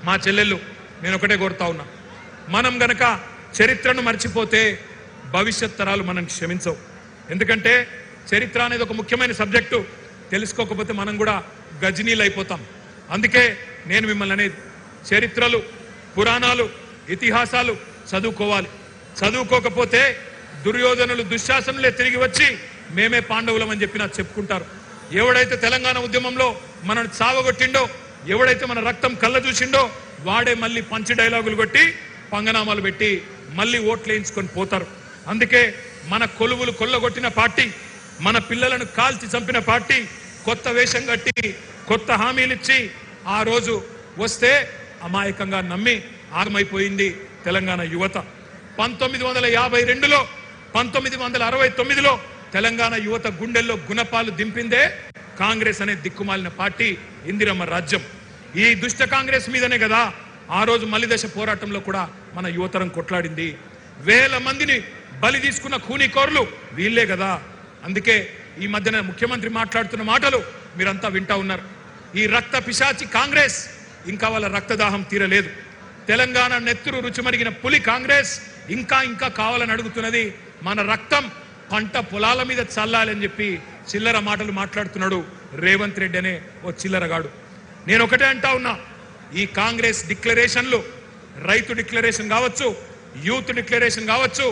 మా చెల్లెళ్ళు నేను ఒకటే కోరుతా ఉన్నా, మనం గనక చరిత్రను మర్చిపోతే భవిష్యత్ తరాలు మనం క్షమించవు. ఎందుకంటే చరిత్ర అనేది ఒక ముఖ్యమైన సబ్జెక్టు, తెలుసుకోకపోతే మనం కూడా గజనీలు అయిపోతాం. అందుకే నేను మిమ్మల్ని అనేది, చరిత్రలు, పురాణాలు, ఇతిహాసాలు చదువుకోవాలి. చదువుకోకపోతే దుర్యోధనులు, దుశ్శాసనులే తిరిగి వచ్చి మేమే పాండవులం అని చెప్పి నాకు చెప్పుకుంటారు. ఎవడైతే తెలంగాణ ఉద్యమంలో మనల్ని చావగొట్టిండో, ఎవడైతే మన రక్తం కళ్ళ చూసిండో, వాడే మళ్ళీ పంచి డైలాగులు కొట్టి పంగనామాలు పెట్టి మళ్ళీ ఓట్లు వేయించుకొని పోతారు. అందుకే మన కొలువులు కొల్లగొట్టిన పార్టీ, మన పిల్లలను కాల్చి చంపిన పార్టీ కొత్త వేషం కట్టి కొత్త హామీలు ఇచ్చి ఆ రోజు వస్తే అమాయకంగా నమ్మి ఆగమైపోయింది తెలంగాణ యువత. 1952లో 1969లో తెలంగాణ యువత గుండెల్లో గుణపాలు దింపిందే కాంగ్రెస్ అనే దిక్కుమాలిన పార్టీ, ఇందిరమ్మ రాజ్యం. ఈ దుష్ట కాంగ్రెస్ మీదనే కదా ఆ రోజు మలిదశ పోరాటంలో కూడా మన యువతరం కొట్లాడింది. వేల మందిని బలి తీసుకున్న కూనీకోర్లు వీళ్లే కదా. అందుకే ఈ మధ్యన ముఖ్యమంత్రి మాట్లాడుతున్న మాటలు మీరంతా వింటా ఉన్నారు. ఈ రక్త పిశాచి కాంగ్రెస్ ఇంకా వాళ్ళ రక్తదాహం తీరలేదు. తెలంగాణ నెత్తురు రుచిమరిగిన పులి కాంగ్రెస్ ఇంకా ఇంకా కావాలని అడుగుతున్నది. మన రక్తం పంట పొలాల మీద చల్లాలని చెప్పి చిల్లర మాటలు మాట్లాడుతున్నాడు రేవంత్ రెడ్డి అనే ఓ చిల్లరగాడు. నేను ఒకటే అంటా ఉన్నా, ఈ కాంగ్రెస్ డిక్లరేషన్లు, రైతు డిక్లరేషన్ కావచ్చు, యూత్ డిక్లరేషన్ కావచ్చు,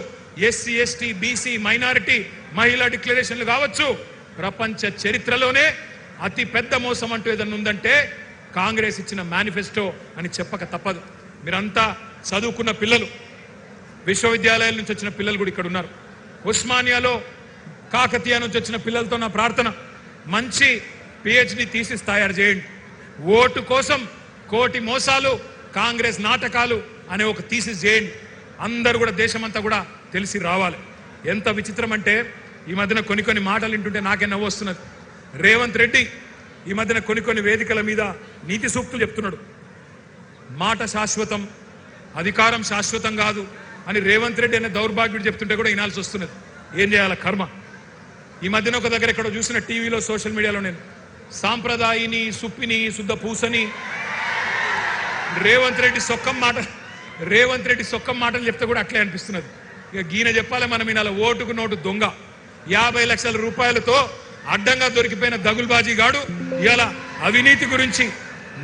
ఎస్సీ ఎస్టీ బీసీ మైనారిటీ మహిళా డిక్లరేషన్లు కావచ్చు, ప్రపంచ చరిత్రలోనే అతి పెద్ద మోసం అంటూ ఏదన్నా ఉందంటే కాంగ్రెస్ ఇచ్చిన మేనిఫెస్టో అని చెప్పక తప్పదు. మీరంతా చదువుకున్న పిల్లలు, విశ్వవిద్యాలయాల నుంచి వచ్చిన పిల్లలు కూడా ఇక్కడ ఉన్నారు. ఉస్మానియాలో, కాకతీయ నుంచి వచ్చిన పిల్లలతో నా ప్రార్థన, మంచి పిహెచ్డి థీసిస్ తయారు చేయండి. ఓటు కోసం కోటి మోసాలు, కాంగ్రెస్ నాటకాలు అనే ఒక థీసిస్ చేయండి. అందరూ కూడా, దేశమంతా కూడా తెలిసి రావాలి. ఎంత విచిత్రం అంటే ఈ మధ్యన కొన్ని మాటలు వింటుంటే నాకే నవ్వు వస్తున్నది. రేవంత్ రెడ్డి ఈ మధ్యన కొన్ని వేదికల మీద నీతి సూక్తులు చెప్తున్నాడు. మాట శాశ్వతం, అధికారం శాశ్వతం కాదు అని రేవంత్ రెడ్డి అనే దౌర్భాగ్యుడు చెప్తుంటే కూడా వినాల్సి వస్తున్నది. ఏం చేయాల కర్మ. ఈ మధ్యన ఒక దగ్గర ఎక్కడో చూసిన టీవీలో, సోషల్ మీడియాలో, నేను సాంప్రదాయిని, సుప్పిని, శుద్ధ పూసని రేవంత్ రెడ్డి సొక్కం మాటలు చెప్తే కూడా అట్లే అనిపిస్తున్నది. ఇక గీన చెప్పాలి మనం వినాలి. ఓటుకు నోటు దొంగ, 50 లక్షల రూపాయలతో అడ్డంగా దొరికిపోయిన దగుల్బాజీ గాడు ఇలా అవినీతి గురించి,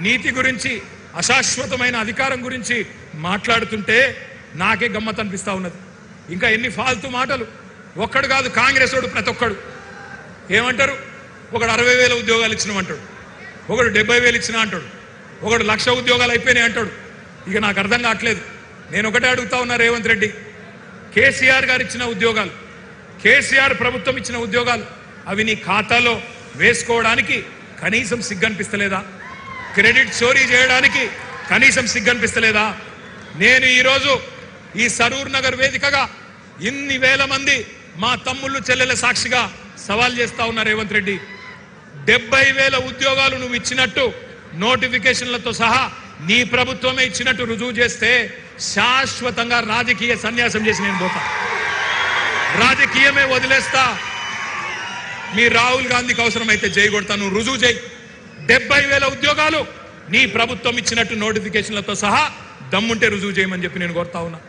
నీతి గురించి, అశాశ్వతమైన అధికారం గురించి మాట్లాడుతుంటే నాకే గమ్మత్ అనిపిస్తా ఉన్నది. ఇంకా ఎన్ని ఫాల్తూ మాటలు. ఒక్కడు కాదు, కాంగ్రెస్ వాడు ప్రతి ఒక్కడు ఏమంటారు, ఒకడు 60,000 ఉద్యోగాలు ఇచ్చినామంటాడు, ఒకడు 70,000 ఇచ్చినా అంటాడు, ఒకడు 1,00,000 ఉద్యోగాలు అయిపోయినాయి అంటాడు. ఇక నాకు అర్థం కావట్లేదు. నేను ఒకటే అడుగుతా ఉన్నా, రేవంత్ రెడ్డి, కేసీఆర్ గారు ఇచ్చిన ఉద్యోగాలు, కేసీఆర్ ప్రభుత్వం ఇచ్చిన ఉద్యోగాలు, అవి నీ ఖాతాలో వేసుకోవడానికి కనీసం సిగ్గనిపిస్తలేదా? క్రెడిట్ చోరీ చేయడానికి కనీసం సిగ్గనిపిస్తలేదా? నేను ఈరోజు ఈ సరూర్ నగర్ వేదికగా ఇన్ని వేల మంది మా తమ్ముళ్ళు చెల్లెల సాక్షిగా సవాల్ చేస్తా ఉన్నా, రేవంత్ రెడ్డి, 70,000 ఉద్యోగాలు నువ్వు ఇచ్చినట్టు నోటిఫికేషన్లతో సహా నీ ప్రభుత్వమే ఇచ్చినట్టు రుజువు చేస్తే శాశ్వతంగా రాజకీయ సన్యాసం చేసి నేను పోతా, రాజకీయమే వదిలేస్తా. మీ రాహుల్ గాంధీకి అవసరమైతే జై కొడతా, నువ్వు రుజువు చేయి. 70,000 ఉద్యోగాలు నీ ప్రభుత్వం ఇచ్చినట్టు నోటిఫికేషన్లతో సహా దమ్ముంటే రుజువు చేయమని చెప్పి నేను కోరుతా ఉన్నా.